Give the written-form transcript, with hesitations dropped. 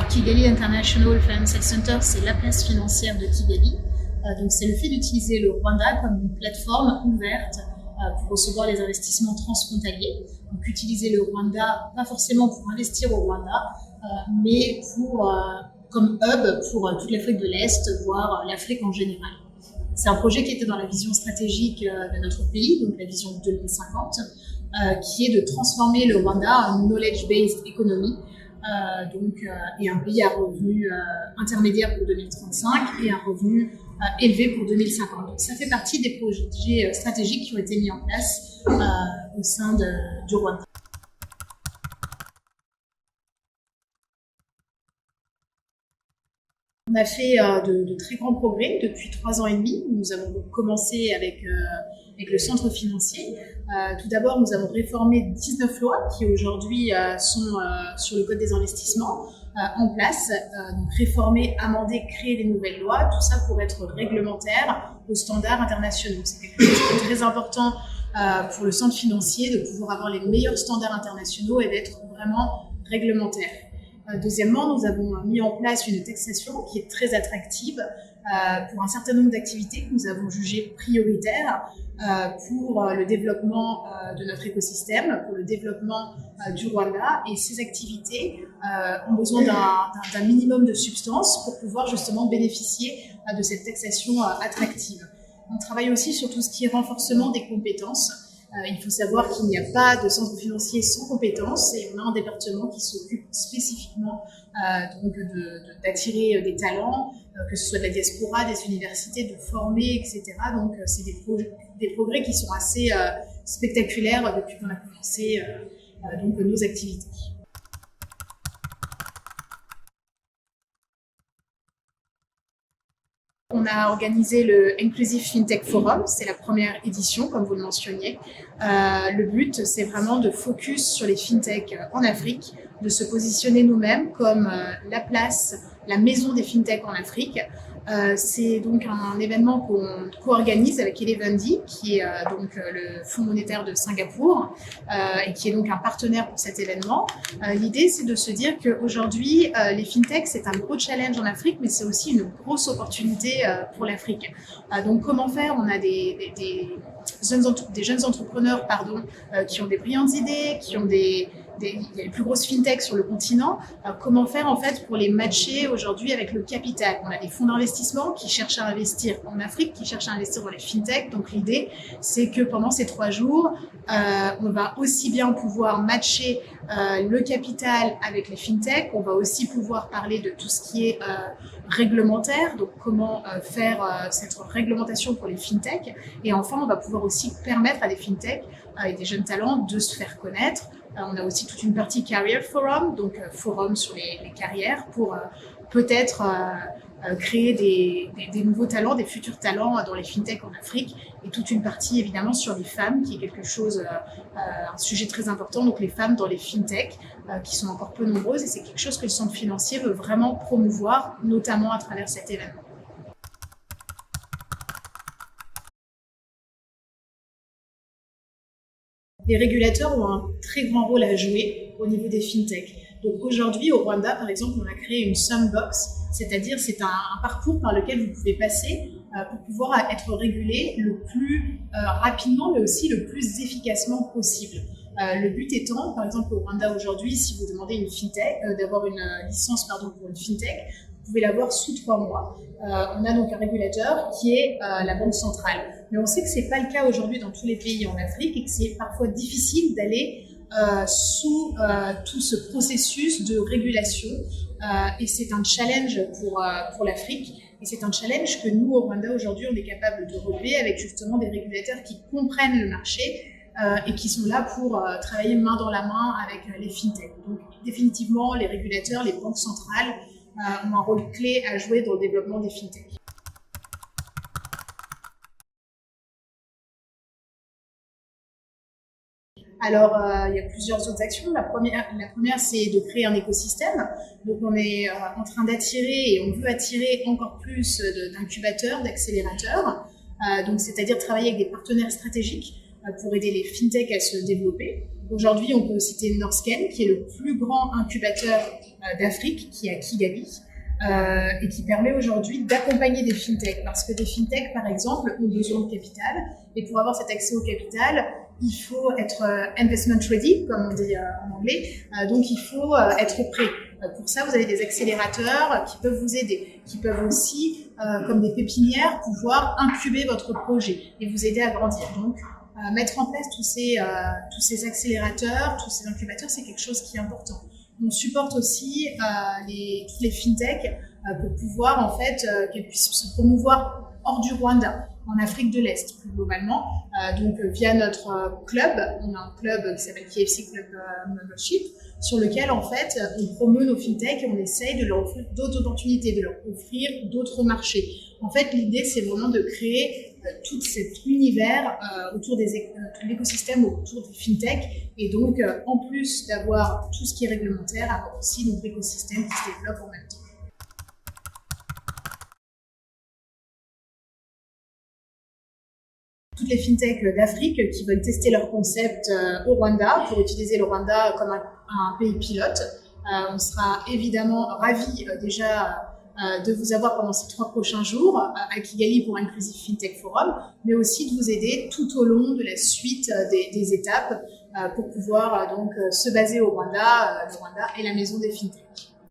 Kigali International Financial Center, c'est la place financière de Kigali. Donc c'est le fait d'utiliser le Rwanda comme une plateforme ouverte pour recevoir les investissements transfrontaliers. Donc utiliser le Rwanda, pas forcément pour investir au Rwanda, mais comme hub pour toute l'Afrique de l'Est, voire l'Afrique en général. C'est un projet qui était dans la vision stratégique de notre pays, donc la vision 2050, qui est de transformer le Rwanda en knowledge-based economy, et un pays à revenu intermédiaire pour 2035 et un revenu élevé pour 2050. Donc ça fait partie des projets stratégiques qui ont été mis en place au sein du Rwanda. On a fait de très grands progrès depuis 3 ans et demi. Nous avons commencé avec le centre financier. Tout d'abord, nous avons réformé 19 lois qui aujourd'hui sont sur le code des investissements en place. Donc réformer, amender, créer des nouvelles lois, tout ça pour être réglementaire aux standards internationaux. C'est quelque chose qui est très important pour le centre financier de pouvoir avoir les meilleurs standards internationaux et d'être vraiment réglementaire. Deuxièmement, nous avons mis en place une taxation qui est très attractive pour un certain nombre d'activités que nous avons jugées prioritaires pour le développement de notre écosystème, pour le développement du Rwanda. Et ces activités ont besoin d'un minimum de substance pour pouvoir justement bénéficier de cette taxation attractive. On travaille aussi sur tout ce qui est renforcement des compétences. Il faut savoir qu'il n'y a pas de centre financier sans compétences et on a un département qui s'occupe spécifiquement d'attirer des talents, que ce soit de la diaspora, des universités, de former, etc. Donc c'est des progrès qui sont assez spectaculaires depuis qu'on a commencé nos activités. On a organisé le Inclusive FinTech Forum, c'est la première édition, comme vous le mentionniez. Le but, c'est vraiment de focus sur les FinTech en Afrique, de se positionner nous-mêmes comme la place, la maison des FinTech en Afrique. C'est donc un événement qu'on co-organise avec Elevendi, qui est le Fonds monétaire de Singapour et qui est donc un partenaire pour cet événement. L'idée, c'est de se dire qu'aujourd'hui, les FinTech, c'est un gros challenge en Afrique, mais c'est aussi une grosse opportunité pour l'Afrique. Donc, comment faire? On a des jeunes entrepreneurs qui ont des brillantes idées, il y a les plus grosses fintechs sur le continent. Comment faire en fait pour les matcher aujourd'hui avec le capital? On a des fonds d'investissement qui cherchent à investir en Afrique, qui cherchent à investir dans les fintechs. Donc l'idée, c'est que pendant ces 3 jours, on va aussi bien pouvoir matcher le capital avec les fintechs. On va aussi pouvoir parler de tout ce qui est réglementaire, donc comment faire cette réglementation pour les fintechs. Et enfin, on va pouvoir aussi permettre à des fintechs et des jeunes talents de se faire connaître. On a aussi toute une partie Career Forum, donc forum sur les carrières pour peut-être créer des nouveaux talents, des futurs talents dans les fintechs en Afrique, et toute une partie évidemment sur les femmes, qui est quelque chose, un sujet très important, donc les femmes dans les fintechs, qui sont encore peu nombreuses, et c'est quelque chose que le centre financier veut vraiment promouvoir, notamment à travers cet événement. Les régulateurs ont un très grand rôle à jouer au niveau des fintechs. Donc aujourd'hui, au Rwanda, par exemple, on a créé une Sumbox, c'est-à-dire c'est un parcours par lequel vous pouvez passer pour pouvoir être régulé le plus rapidement, mais aussi le plus efficacement possible. Le but étant, par exemple, au Rwanda aujourd'hui, si vous demandez une fintech, d'avoir une licence pour une fintech, vous pouvez l'avoir sous 3 mois. On a donc un régulateur qui est la Banque centrale. Mais on sait que ce n'est pas le cas aujourd'hui dans tous les pays en Afrique et que c'est parfois difficile d'aller sous tout ce processus de régulation. Et c'est un challenge pour l'Afrique. Et c'est un challenge que nous, au Rwanda, aujourd'hui, on est capable de relever avec justement des régulateurs qui comprennent le marché et qui sont là pour travailler main dans la main avec les fintechs. Donc, définitivement, les régulateurs, les banques centrales ont un rôle clé à jouer dans le développement des fintechs. Alors, il y a plusieurs autres actions. La première, c'est de créer un écosystème. Donc, on est en train d'attirer et on veut attirer encore plus d'incubateurs, d'accélérateurs. Donc, c'est-à-dire travailler avec des partenaires stratégiques pour aider les fintechs à se développer. Aujourd'hui, on peut citer Norscan, qui est le plus grand incubateur d'Afrique, qui est à Kigali, et qui permet aujourd'hui d'accompagner des fintechs. Parce que des fintechs, par exemple, ont besoin de capital. Et pour avoir cet accès au capital, il faut être investment ready, comme on dit en anglais. Donc, il faut être prêt. Pour ça, vous avez des accélérateurs qui peuvent vous aider, qui peuvent aussi, comme des pépinières, pouvoir incuber votre projet et vous aider à grandir. Donc, mettre en place tous ces accélérateurs, tous ces incubateurs, c'est quelque chose qui est important. On supporte aussi toutes les fintechs pour pouvoir en fait qu'elles puissent se promouvoir hors du Rwanda, en Afrique de l'Est plus globalement. Donc via notre club, on a un club qui s'appelle KFC Club Membership, sur lequel en fait on promeut nos fintechs et on essaye de leur offrir d'autres opportunités, de leur offrir d'autres marchés. En fait, l'idée c'est vraiment de créer tout cet univers autour tout l'écosystème autour des fintechs, et donc en plus d'avoir tout ce qui est réglementaire, avoir aussi donc l'écosystème qui se développe en même temps. Toutes les fintechs d'Afrique qui veulent tester leur concept au Rwanda, pour utiliser le Rwanda comme un pays pilote. On sera évidemment ravis déjà de vous avoir pendant ces 3 prochains jours à Kigali pour Inclusive FinTech Forum, mais aussi de vous aider tout au long de la suite des étapes pour pouvoir donc se baser au Rwanda. Le Rwanda est la maison des fintechs.